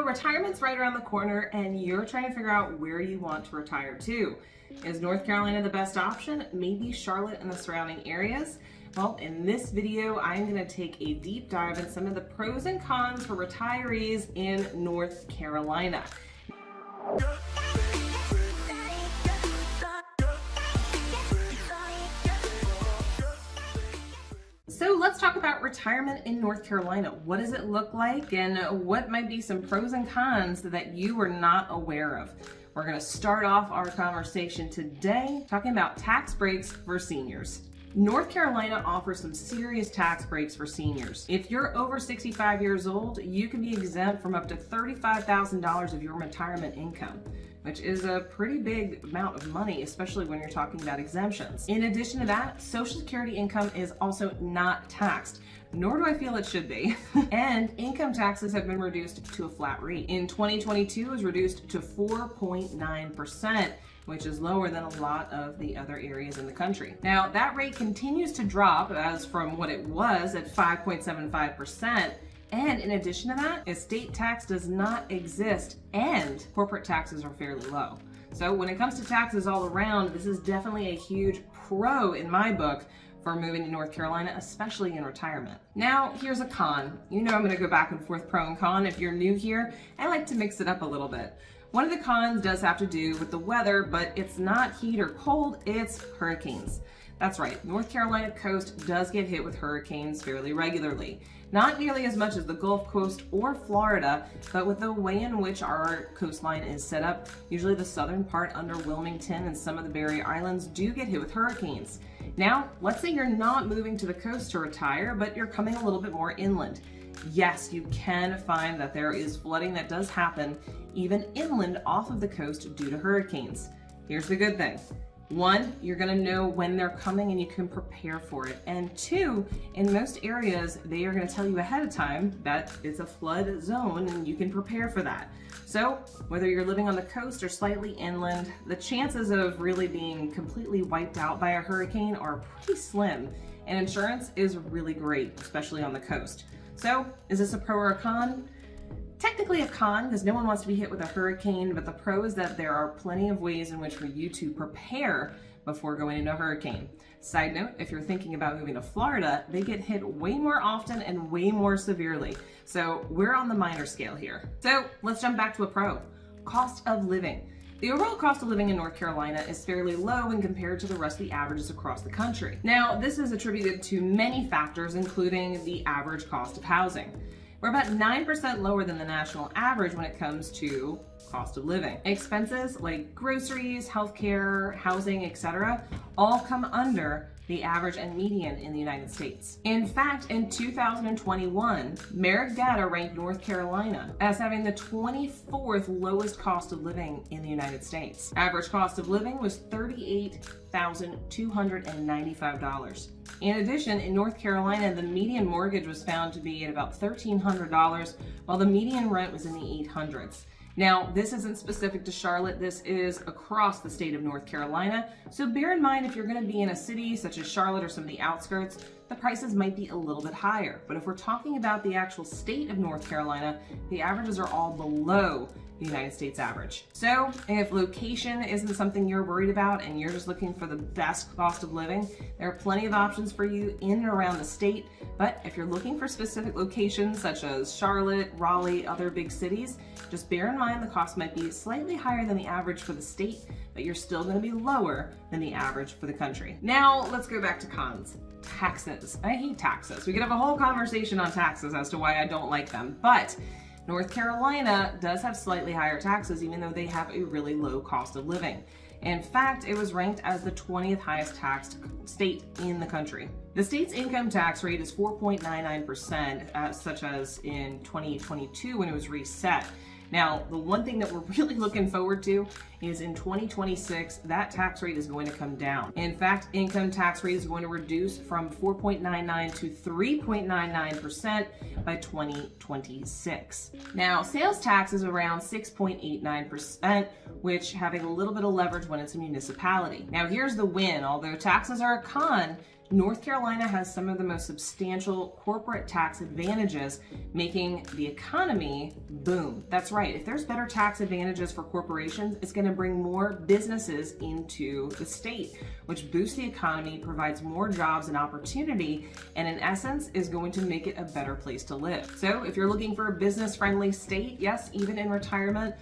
retirement's right around the corner and you're trying to figure out where you want to retire to. Is North Carolina the best option? Maybe Charlotte and the surrounding areas? Well, in this video, I'm going to take a deep dive in some of the pros and cons for retirees in North Carolina. So let's talk about retirement in North Carolina. What does it look like and what might be some pros and cons that you were not aware of? We're going to start off our conversation today talking about tax breaks for seniors. North Carolina offers some serious tax breaks for seniors. If you're over 65 years old, you can be exempt from up to $35,000 of your retirement income, which is a pretty big amount of money, especially when you're talking about exemptions. In addition to that, Social Security income is also not taxed, nor do I feel it should be. And income taxes have been reduced to a flat rate. In 2022, it was reduced to 4.9%, which is lower than a lot of the other areas in the country. Now, that rate continues to drop as from what it was at 5.75%. And in addition to that, estate tax does not exist and corporate taxes are fairly low. So when it comes to taxes all around, this is definitely a huge pro in my book for moving to North Carolina, especially in retirement. Now, here's a con. You know I'm gonna go back and forth pro and con. If you're new here, I like to mix it up a little bit. One of the cons does have to do with the weather, but it's not heat or cold, it's hurricanes. That's right, North Carolina coast does get hit with hurricanes fairly regularly. Not nearly as much as the Gulf Coast or Florida, but with the way in which our coastline is set up, usually the southern part under Wilmington and some of the Berry Islands do get hit with hurricanes. Now, let's say you're not moving to the coast to retire, but you're coming a little bit more inland. Yes, you can find that there is flooding that does happen even inland off of the coast due to hurricanes. Here's the good thing. One, you're gonna know when they're coming and you can prepare for it. And two, in most areas, they are gonna tell you ahead of time that it's a flood zone and you can prepare for that. So whether you're living on the coast or slightly inland, the chances of really being completely wiped out by a hurricane are pretty slim. And insurance is really great, especially on the coast. So is this a pro or a con? Technically a con, because no one wants to be hit with a hurricane, but the pro is that there are plenty of ways in which for you to prepare before going into a hurricane. Side note, if you're thinking about moving to Florida, they get hit way more often and way more severely. So we're on the minor scale here. So let's jump back to a pro. Cost of living. The overall cost of living in North Carolina is fairly low when compared to the rest of the averages across the country. Now, this is attributed to many factors, including the average cost of housing. We're about 9% lower than the national average when it comes to cost of living. Expenses like groceries, healthcare, housing, etc., all come under the average and median in the United States. In fact, in 2021, Merrick Data ranked North Carolina as having the 24th lowest cost of living in the United States. Average cost of living was $38,295. In addition, in North Carolina, the median mortgage was found to be at about $1,300, while the median rent was in the 800s. Now, this isn't specific to Charlotte, this is across the state of North Carolina, so bear in mind if you're going to be in a city such as Charlotte or some of the outskirts, the prices might be a little bit higher. But if we're talking about the actual state of North Carolina, the averages are all below the United States average. So if location isn't something you're worried about and you're just looking for the best cost of living, there are plenty of options for you in and around the state. But if you're looking for specific locations such as Charlotte, Raleigh, other big cities, just bear in mind the cost might be slightly higher than the average for the state, but you're still going to be lower than the average for the country. Now let's go back to cons. Taxes. I hate taxes. We could have a whole conversation on taxes as to why I don't like them, but North Carolina does have slightly higher taxes even though they have a really low cost of living. In fact, it was ranked as the 20th highest taxed state in the country. The state's income tax rate is 4.99%, such as in 2022 when it was reset. Now, the one thing that we're really looking forward to is in 2026, that tax rate is going to come down. In fact, income tax rate is going to reduce from 4.99 to 3.99% by 2026. Now, sales tax is around 6.89%, which having a little bit of leverage when it's a municipality. Now, here's the win. Although taxes are a con, North Carolina has some of the most substantial corporate tax advantages, making the economy boom. That's right. If there's better tax advantages for corporations, it's going to bring more businesses into the state, which boosts the economy, provides more jobs and opportunity, and in essence is going to make it a better place to live. So if you're looking for a business-friendly state, yes, even in retirement,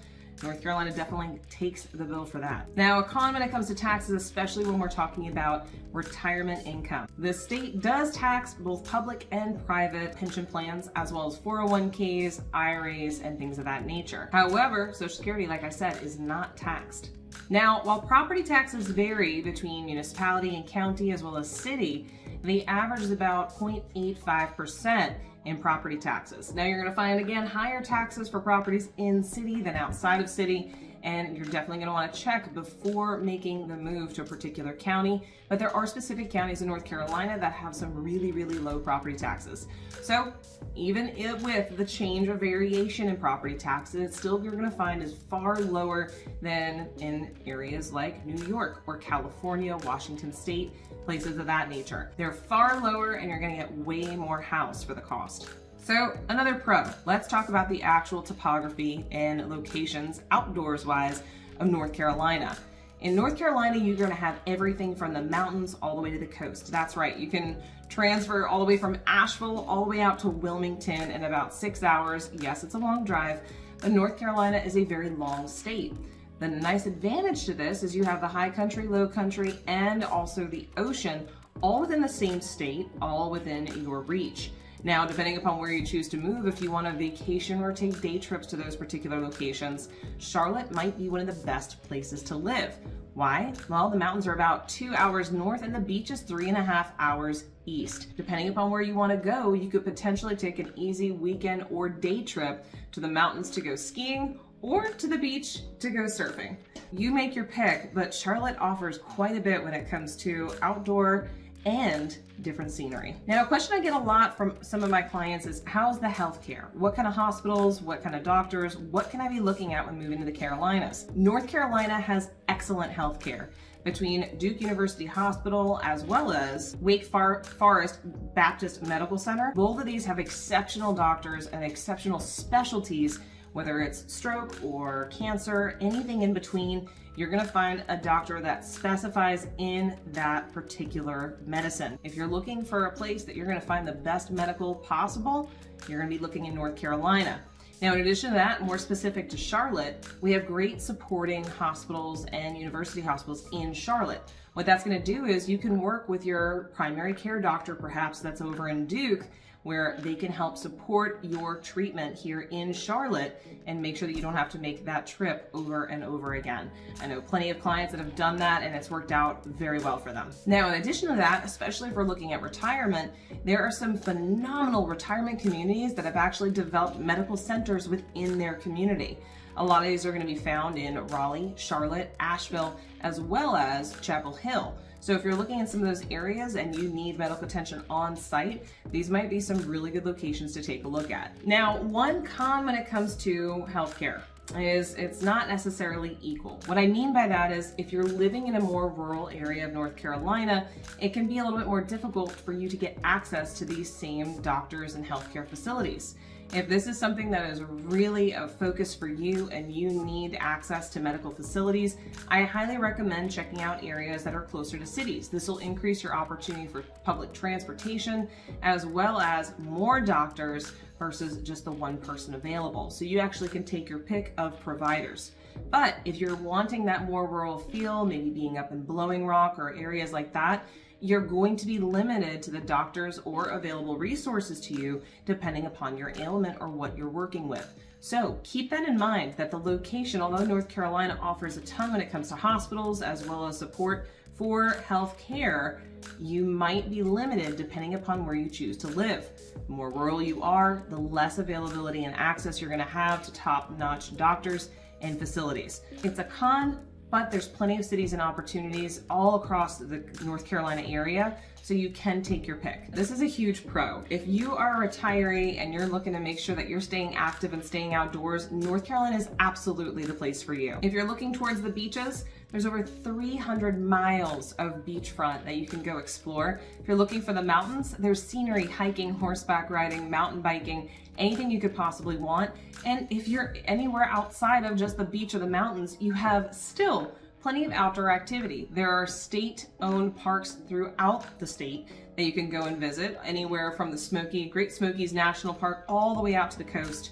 North Carolina definitely takes the bill for that. Now, a con when it comes to taxes, especially when we're talking about retirement income. The state does tax both public and private pension plans, as well as 401ks, IRAs, and things of that nature. However, Social Security, like I said, is not taxed. Now, while property taxes vary between municipality and county as well as city, the average is about 0.85% in property taxes. Now you're going to find, again, higher taxes for properties in city than outside of city, and you're definitely going to want to check before making the move to a particular county. But there are specific counties in North Carolina that have some really, really low property taxes. So even with the change or variation in property taxes, it's still you're going to find is far lower than in areas like New York or California, Washington State, places of that nature. They're far lower, and you're going to get way more house for the cost. So another pro, let's talk about the actual topography and locations outdoors wise of North Carolina. In North Carolina, you're going to have everything from the mountains all the way to the coast. That's right. You can transfer all the way from Asheville all the way out to Wilmington in about 6 hours. Yes, it's a long drive, but North Carolina is a very long state. The nice advantage to this is you have the high country, low country, and also the ocean all within the same state, all within your reach. Now, depending upon where you choose to move, if you want to vacation or take day trips to those particular locations, Charlotte might be one of the best places to live. Why? Well, the mountains are about 2 hours north and the beach is 3.5 hours east. Depending upon where you want to go, you could potentially take an easy weekend or day trip to the mountains to go skiing or to the beach to go surfing. You make your pick, but Charlotte offers quite a bit when it comes to outdoor and different scenery. Now, a question I get a lot from some of my clients is, how's the healthcare? What kind of hospitals, what kind of doctors, what can I be looking at when moving to the Carolinas? North Carolina has excellent healthcare. Between Duke University Hospital as well as Wake Forest Baptist Medical Center, both of these have exceptional doctors and exceptional specialties, whether it's stroke or cancer, anything in between. You're going to find a doctor that specifies in that particular medicine. If you're looking for a place that you're going to find the best medical possible, you're going to be looking in North Carolina. Now, in addition to that, more specific to Charlotte, we have great supporting hospitals and university hospitals in Charlotte. What that's going to do is you can work with your primary care doctor, perhaps that's over in Duke, where they can help support your treatment here in Charlotte and make sure that you don't have to make that trip over and over again. I know plenty of clients that have done that and it's worked out very well for them. Now, in addition to that, especially if we're looking at retirement, there are some phenomenal retirement communities that have actually developed medical centers within their community. A lot of these are going to be found in Raleigh, Charlotte, Asheville, as well as Chapel Hill. So if you're looking at some of those areas and you need medical attention on site, these might be some really good locations to take a look at. Now, one con when it comes to healthcare is it's not necessarily equal. What I mean by that is if you're living in a more rural area of North Carolina, it can be a little bit more difficult for you to get access to these same doctors and healthcare facilities. If this is something that is really a focus for you and you need access to medical facilities, I highly recommend checking out areas that are closer to cities. This will increase your opportunity for public transportation as well as more doctors versus just the one person available. So you actually can take your pick of providers. But if you're wanting that more rural feel, maybe being up in Blowing Rock or areas like that, you're going to be limited to the doctors or available resources to you depending upon your ailment or what you're working with. So keep that in mind, that the location, although North Carolina offers a ton when it comes to hospitals as well as support for health care, you might be limited depending upon where you choose to live. The more rural you are, the less availability and access you're going to have to top-notch doctors and facilities. It's a con, but there's plenty of cities and opportunities all across the North Carolina area, so you can take your pick. This is a huge pro. If you are a retiree and you're looking to make sure that you're staying active and staying outdoors, North Carolina is absolutely the place for you. If you're looking towards the beaches, There's over 300 miles of beachfront that you can go explore. If you're looking for the mountains, there's scenery, hiking, horseback riding, mountain biking, anything you could possibly want. And if you're anywhere outside of just the beach or the mountains, you have still plenty of outdoor activity. There are state-owned parks throughout the state that you can go and visit, anywhere from the Great Smokies National Park all the way out to the coast.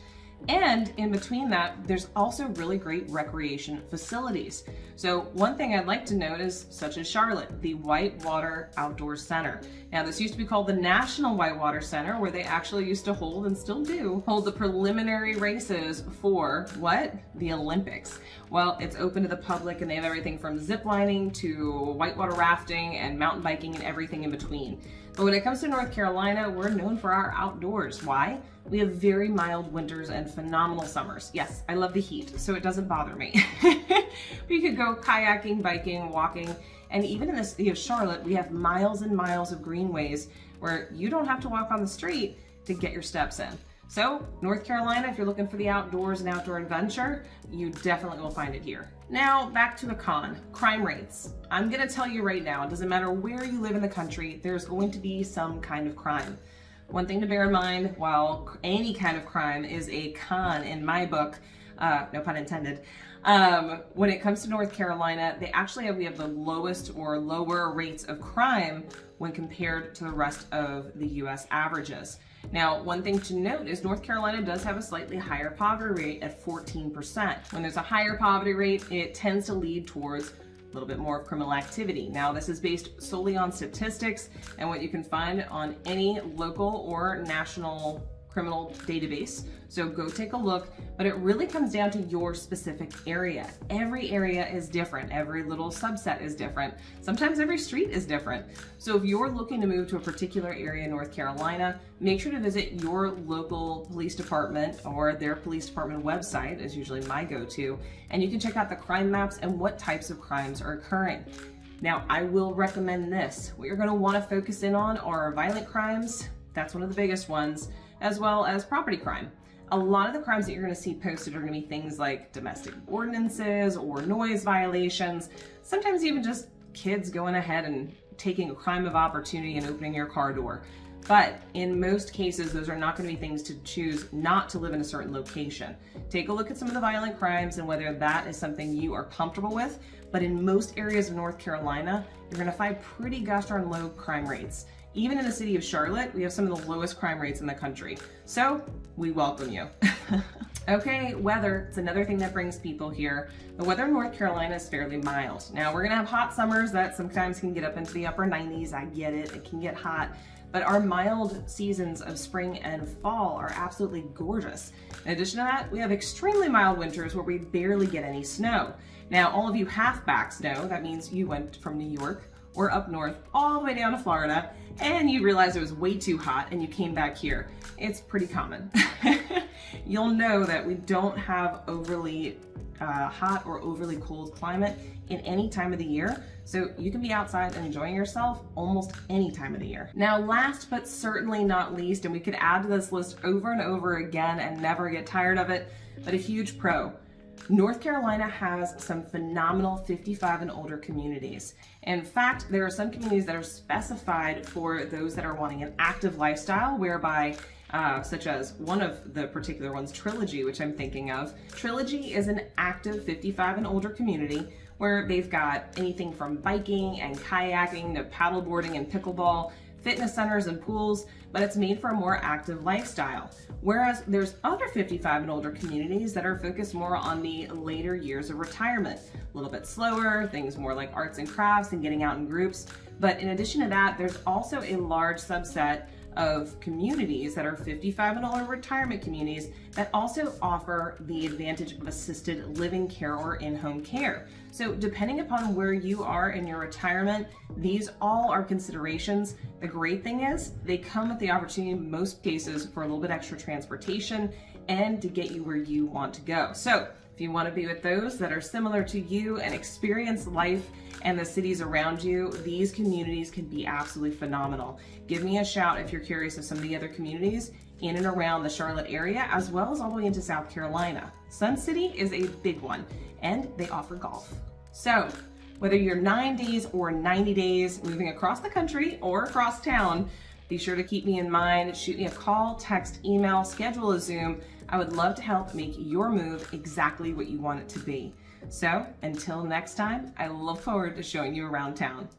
And in between that, there's also really great recreation facilities. So one thing I'd like to note is, such as Charlotte, the Whitewater Outdoor Center. Now this used to be called the National Whitewater Center, where they actually used to hold, and still do, hold the preliminary races for what? The Olympics. Well, it's open to the public and they have everything from zip lining to whitewater rafting and mountain biking and everything in between. But when it comes to North Carolina, we're known for our outdoors. Why? We have very mild winters and phenomenal summers. Yes, I love the heat, so it doesn't bother me. But you could go kayaking, biking, walking, and even in the city of Charlotte, we have miles and miles of greenways where you don't have to walk on the street to get your steps in. So North Carolina, if you're looking for the outdoors and outdoor adventure, you definitely will find it here. Now back to the con, crime rates. I'm gonna tell you right now, it doesn't matter where you live in the country, there's going to be some kind of crime. One thing to bear in mind, while any kind of crime is a con in my book, no pun intended, when it comes to North Carolina, we have the lowest or lower rates of crime when compared to the rest of the US averages. Now, one thing to note is North Carolina does have a slightly higher poverty rate at 14%. When there's a higher poverty rate, it tends to lead towards a little bit more of criminal activity. Now, this is based solely on statistics and what you can find on any local or national criminal database. So go take a look, but it really comes down to your specific area. Every area is different. Every little subset is different. Sometimes every street is different. So if you're looking to move to a particular area in North Carolina, make sure to visit your local police department, or their police department website is usually my go-to, and you can check out the crime maps and what types of crimes are occurring. Now, I will recommend this. What you're going to want to focus in on are violent crimes. That's one of the biggest ones, as well as property crime. A lot of the crimes that you're going to see posted are going to be things like domestic ordinances or noise violations, sometimes even just kids going ahead and taking a crime of opportunity and opening your car door. But in most cases, those are not going to be things to choose not to live in a certain location. Take a look at some of the violent crimes and whether that is something you are comfortable with. But in most areas of North Carolina, you're going to find pretty gosh darn low crime rates. Even in the city of Charlotte, we have some of the lowest crime rates in the country. So we welcome you. Okay, weather, it's another thing that brings people here. The weather in North Carolina is fairly mild. Now, we're gonna have hot summers that sometimes can get up into the upper 90s. I get it, it can get hot. But our mild seasons of spring and fall are absolutely gorgeous. In addition to that, we have extremely mild winters where we barely get any snow. Now, all of you halfbacks know that means you went from New York or up north all the way down to Florida, and you realized it was way too hot and you came back here. It's pretty common. You'll know that we don't have overly hot or overly cold climate in any time of the year, so you can be outside and enjoying yourself almost any time of the year. Now, last but certainly not least, and we could add to this list over and over again and never get tired of it, but a huge pro. North Carolina has some phenomenal 55 and older communities. In fact, there are some communities that are specified for those that are wanting an active lifestyle, whereby such as one of the particular ones, Trilogy, which I'm thinking of. Trilogy is an active 55 and older community where they've got anything from biking and kayaking to paddleboarding and pickleball, fitness centers and pools, but it's made for a more active lifestyle. Whereas there's other 55 and older communities that are focused more on the later years of retirement. A little bit slower, things more like arts and crafts and getting out in groups. But in addition to that, there's also a large subset of communities that are 55 and older retirement communities that also offer the advantage of assisted living care or in-home care. So depending upon where you are in your retirement, these all are considerations. The great thing is they come with the opportunity in most cases for a little bit extra transportation and to get you where you want to go. So if you want to be with those that are similar to you and experience life and the cities around you, these communities can be absolutely phenomenal. Give me a shout if you're curious of some of the other communities in and around the Charlotte area, as well as all the way into South Carolina. Sun City is a big one, and they offer golf. So whether you're 9 days or 90 days moving across the country or across town, be sure to keep me in mind. Shoot me a call, text, email, schedule a Zoom. I would love to help make your move exactly what you want it to be. So until next time, I look forward to showing you around town.